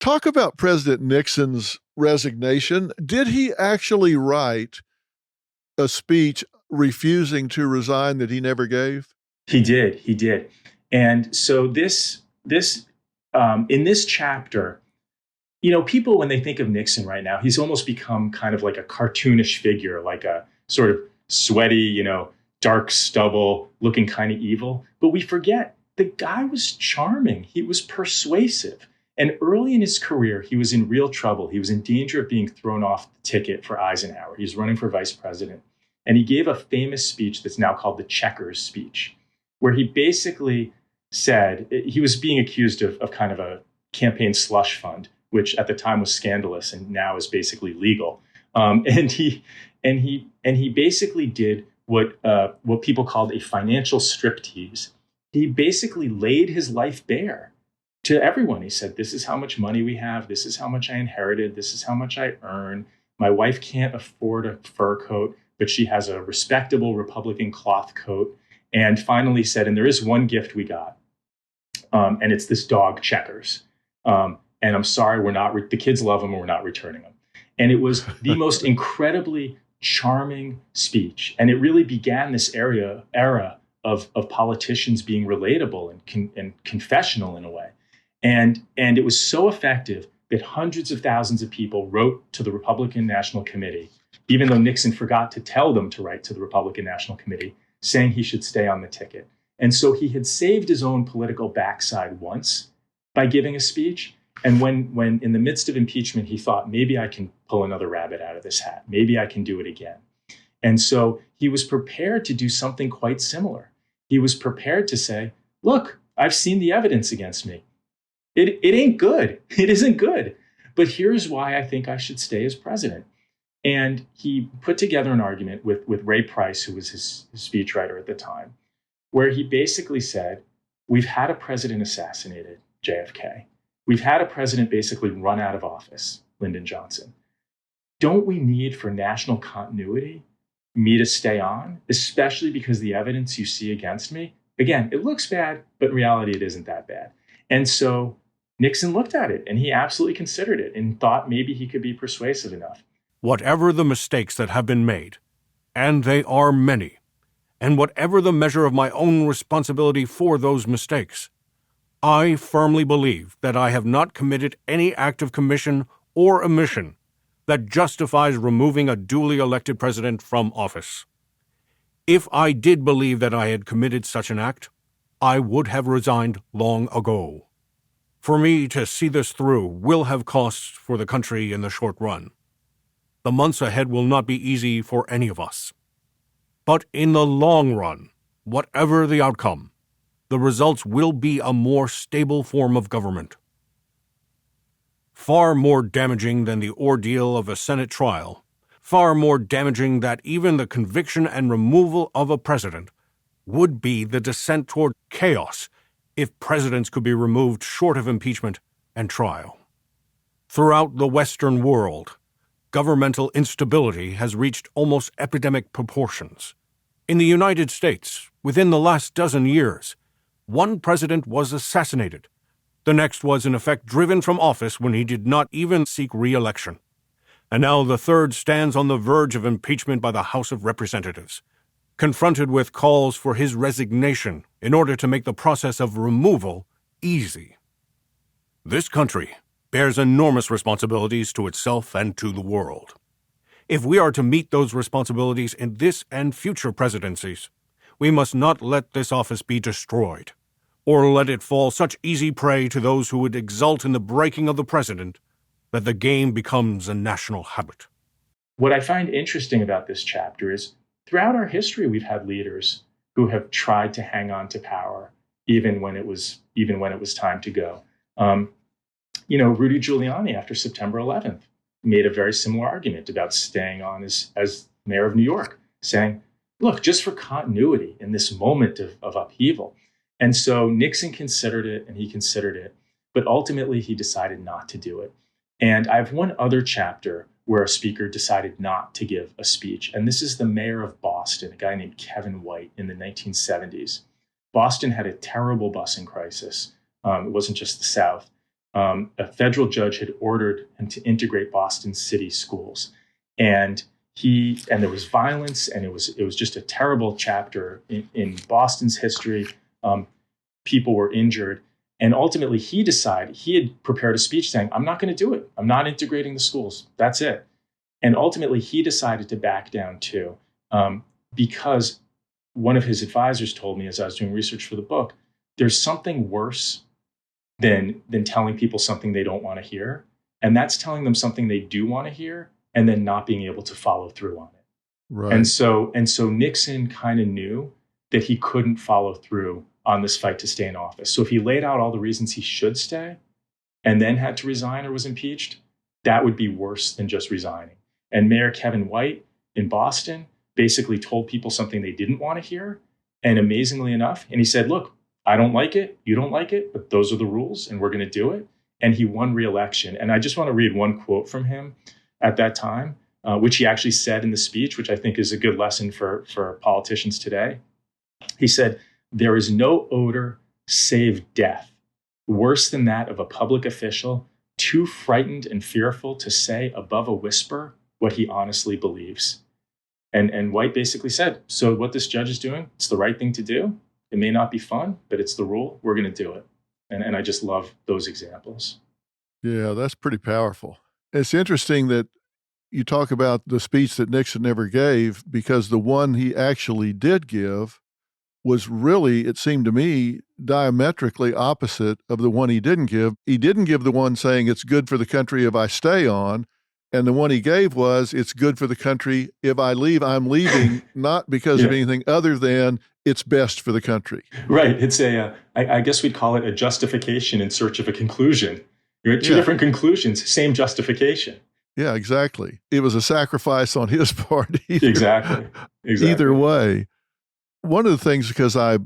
Talk about President Nixon's resignation. Did he actually write a speech refusing to resign that he never gave? He did. And so in this chapter, people, when they think of Nixon right now, he's almost become kind of like a cartoonish figure, like a sort of sweaty, dark stubble, looking kind of evil. But we forget the guy was charming. He was persuasive. And early in his career, he was in real trouble. He was in danger of being thrown off the ticket for Eisenhower. He was running for vice president. And he gave a famous speech that's now called the Checkers speech, where he basically said he was being accused of kind of a campaign slush fund, which at the time was scandalous and now is basically legal. And he basically did what people called a financial striptease. He basically laid his life bare to everyone. He said, "This is how much money we have. This is how much I inherited. This is how much I earn. My wife can't afford a fur coat, but she has a respectable Republican cloth coat." And finally said, "And there is one gift we got, and it's this dog, Checkers. And I'm sorry, the kids love him, and we're not returning him." And it was the most incredibly charming speech. And it really began this era of politicians being relatable and confessional in a way. And it was so effective that hundreds of thousands of people wrote to the Republican National Committee, even though Nixon forgot to tell them to write to the Republican National Committee, saying he should stay on the ticket. And so he had saved his own political backside once by giving a speech. And when in the midst of impeachment, he thought, maybe I can pull another rabbit out of this hat. Maybe I can do it again. And so he was prepared to do something quite similar. He was prepared to say, look, I've seen the evidence against me. It ain't good. It isn't good. But here's why I think I should stay as president. And he put together an argument with Ray Price, who was his speechwriter at the time, where he basically said, we've had a president assassinated, JFK. We've had a president basically run out of office, Lyndon Johnson. Don't we need, for national continuity, me to stay on, especially because the evidence you see against me, again, it looks bad, but in reality, it isn't that bad. And so Nixon looked at it and he absolutely considered it and thought maybe he could be persuasive enough. Whatever the mistakes that have been made, and they are many, and whatever the measure of my own responsibility for those mistakes, I firmly believe that I have not committed any act of commission or omission that justifies removing a duly elected president from office. If I did believe that I had committed such an act, I would have resigned long ago. For me to see this through will have costs for the country in the short run. The months ahead will not be easy for any of us. But in the long run, whatever the outcome, the results will be a more stable form of government. Far more damaging than the ordeal of a Senate trial, far more damaging than even the conviction and removal of a president, would be the descent toward chaos if presidents could be removed short of impeachment and trial. Throughout the Western world, governmental instability has reached almost epidemic proportions. In the United States, within the last dozen years, one president was assassinated. The next was, in effect, driven from office when he did not even seek re-election. And now the third stands on the verge of impeachment by the House of Representatives, confronted with calls for his resignation in order to make the process of removal easy. This country bears enormous responsibilities to itself and to the world. If we are to meet those responsibilities in this and future presidencies, we must not let this office be destroyed, or let it fall such easy prey to those who would exult in the breaking of the precedent that the game becomes a national habit. What I find interesting about this chapter is throughout our history, we've had leaders who have tried to hang on to power even when it was time to go. Rudy Giuliani, after September 11th, made a very similar argument about staying on as mayor of New York, saying, look, just for continuity in this moment of upheaval. And so Nixon considered it and he considered it, but ultimately he decided not to do it. And I have one other chapter where a speaker decided not to give a speech. And this is the mayor of Boston, a guy named Kevin White, in the 1970s. Boston had a terrible busing crisis. It wasn't just the South. a federal judge had ordered him to integrate Boston city schools. And there was violence, and it was just a terrible chapter in Boston's history. People were injured. And ultimately, he had prepared a speech saying, I'm not going to do it. I'm not integrating the schools. That's it. And ultimately, he decided to back down too, because one of his advisors told me as I was doing research for the book, there's something worse than telling people something they don't want to hear. And that's telling them something they do want to hear and then not being able to follow through on it. Right. And so Nixon kind of knew that he couldn't follow through on this fight to stay in office. So if he laid out all the reasons he should stay and then had to resign or was impeached, that would be worse than just resigning. And Mayor Kevin White in Boston basically told people something they didn't want to hear. And amazingly enough, and he said, look, I don't like it, you don't like it, but those are the rules and we're going to do it. And he won re-election. And I just want to read one quote from him at that time, which he actually said in the speech, which I think is a good lesson for politicians today. He said, there is no odor save death, worse than that of a public official, too frightened and fearful to say above a whisper what he honestly believes. And White basically said, so what this judge is doing, it's the right thing to do. It may not be fun, but it's the rule. We're going to do it. And I just love those examples. Yeah, that's pretty powerful. It's interesting that you talk about the speech that Nixon never gave, because the one he actually did give was really, it seemed to me, diametrically opposite of the one he didn't give. He didn't give the one saying it's good for the country if I stay on. And the one he gave was, it's good for the country if I leave, I'm leaving, not because of anything other than it's best for the country. Right. It's I guess we'd call it a justification in search of a conclusion. You're at two different conclusions, same justification. Yeah, exactly. It was a sacrifice on his part. Exactly. Either way. One of the things, because I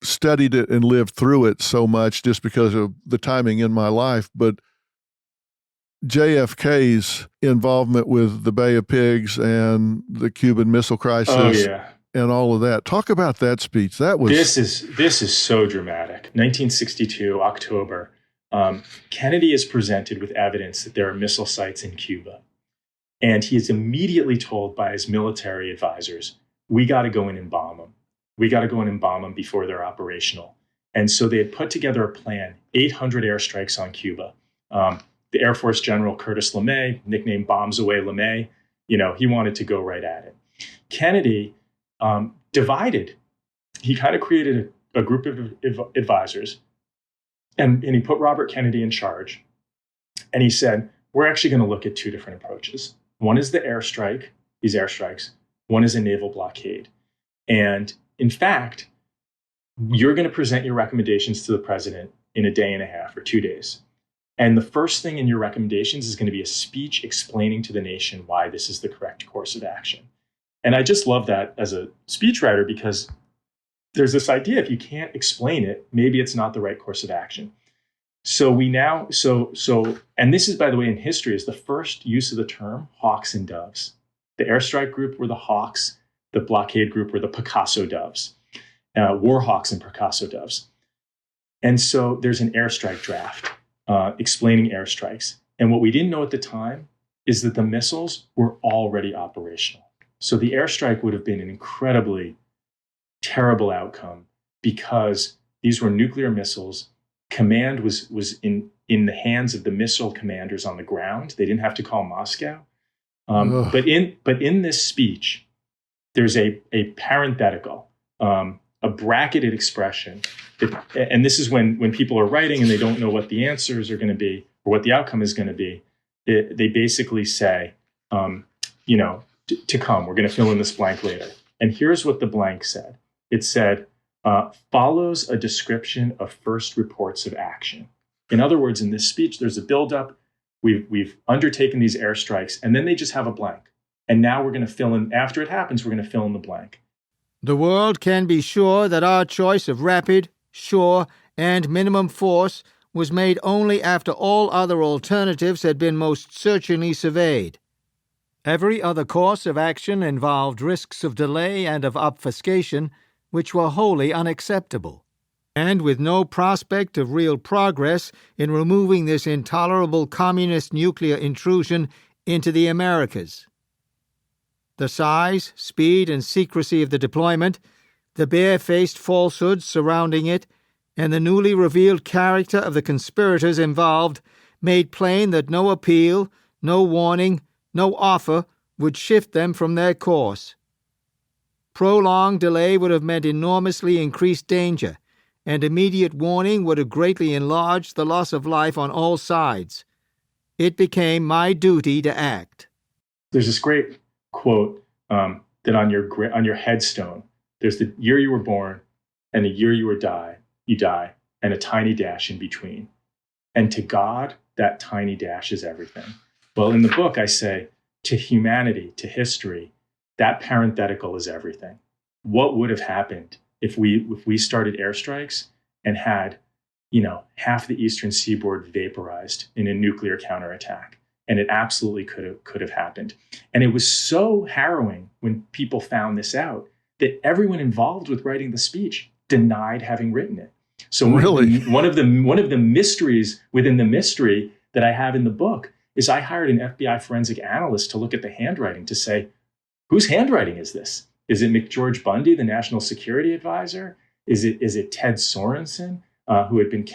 studied it and lived through it so much just because of the timing in my life, but JFK's involvement with the Bay of Pigs and the Cuban Missile Crisis and all of that. Talk about that speech. That was this is so dramatic. 1962, October. Kennedy is presented with evidence that there are missile sites in Cuba. And he is immediately told by his military advisors, we got to go in and bomb them. We got to go in and bomb them before they're operational. And so they had put together a plan, 800 airstrikes on Cuba. The Air Force General Curtis LeMay, nicknamed Bombs Away LeMay, he wanted to go right at it. Kennedy divided. He kind of created a group of advisors, and he put Robert Kennedy in charge. And he said, we're actually going to look at two different approaches. One is the airstrike, these airstrikes. One is a naval blockade. And in fact, you're going to present your recommendations to the president in a day and a half or 2 days. And the first thing in your recommendations is going to be a speech explaining to the nation why this is the correct course of action. And I just love that as a speechwriter, because there's this idea, if you can't explain it, maybe it's not the right course of action. So and this is, by the way, in history, is the first use of the term hawks and doves. The airstrike group were the hawks. The blockade group were the Picasso doves, war hawks and Picasso doves. And so there's an airstrike draft explaining airstrikes. And what we didn't know at the time is that the missiles were already operational. So the airstrike would have been an incredibly terrible outcome, because these were nuclear missiles. Command was in the hands of the missile commanders on the ground. They didn't have to call Moscow. But in this speech, there's a parenthetical, a bracketed expression. And this is when people are writing and they don't know what the answers are going to be or what the outcome is going to be. They basically say, to come. We're going to fill in this blank later. And here's what the blank said. It said, follows a description of first reports of action. In other words, in this speech, there's a buildup. We've undertaken these airstrikes, and then they just have a blank. And now we're going to fill in, after it happens, we're going to fill in the blank. The world can be sure that our choice of rapid, sure, and minimum force was made only after all other alternatives had been most searchingly surveyed. Every other course of action involved risks of delay and of obfuscation which were wholly unacceptable. and with no prospect of real progress in removing this intolerable communist nuclear intrusion into the Americas. The size, speed, and secrecy of the deployment, the bare-faced falsehoods surrounding it, and the newly revealed character of the conspirators involved made plain that no appeal, no warning, no offer would shift them from their course. Prolonged delay would have meant enormously increased danger, and immediate warning would have greatly enlarged the loss of life on all sides. It became my duty to act. There's this great quote that on your headstone, there's the year you were born and the year you die, and a tiny dash in between. And to God, that tiny dash is everything. Well, in the book, I say, to humanity, to history, that parenthetical is everything. What would have happened if we started airstrikes and had, half the eastern seaboard vaporized in a nuclear counterattack? And it absolutely could have happened. And it was so harrowing when people found this out that everyone involved with writing the speech denied having written it. So really, one of the mysteries within the mystery that I have in the book is I hired an FBI forensic analyst to look at the handwriting to say, whose handwriting is this? Is it McGeorge Bundy, the national security advisor? Is it Ted Sorensen, who had been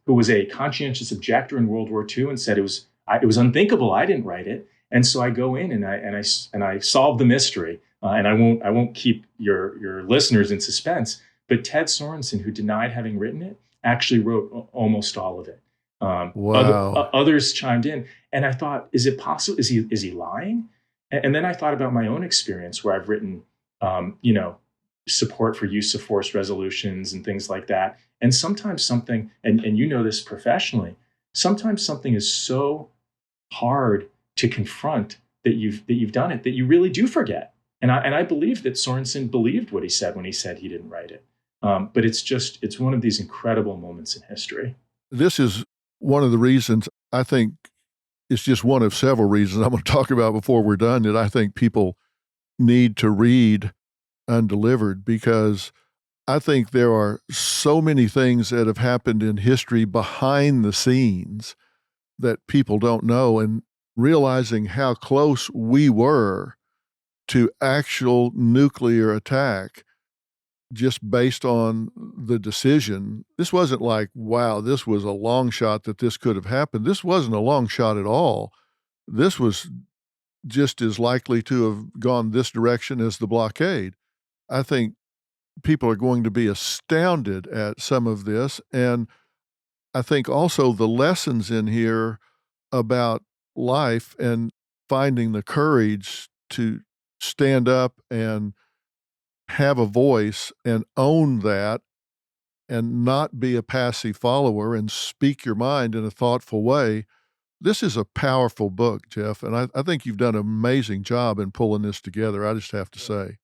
who was a conscientious objector in World War II and said it was unthinkable, I didn't write it. And so I go in and I solve the mystery. And I won't keep your listeners in suspense. But Ted Sorensen, who denied having written it, actually wrote almost all of it. Wow. Others chimed in, and I thought, is it possible? Is he lying? And then I thought about my own experience where I've written, support for use of force resolutions and things like that. And sometimes something, and you know this professionally, sometimes something is so hard to confront that you've done it that you really do forget. And I believe that Sorensen believed what he said when he said he didn't write it. But it's one of these incredible moments in history. This is one of the reasons, I think it's just one of several reasons I'm going to talk about before we're done, that I think people need to read Undelivered, because I think there are so many things that have happened in history behind the scenes that people don't know, and realizing how close we were to actual nuclear attack just based on the decision. This wasn't like, wow, this was a long shot that this could have happened. This wasn't a long shot at all. This was just as likely to have gone this direction as the blockade. I think people are going to be astounded at some of this. And I think also the lessons in here about life and finding the courage to stand up and have a voice and own that, and not be a passive follower and speak your mind in a thoughtful way. This is a powerful book, Jeff, and I think you've done an amazing job in pulling this together. I just have to say.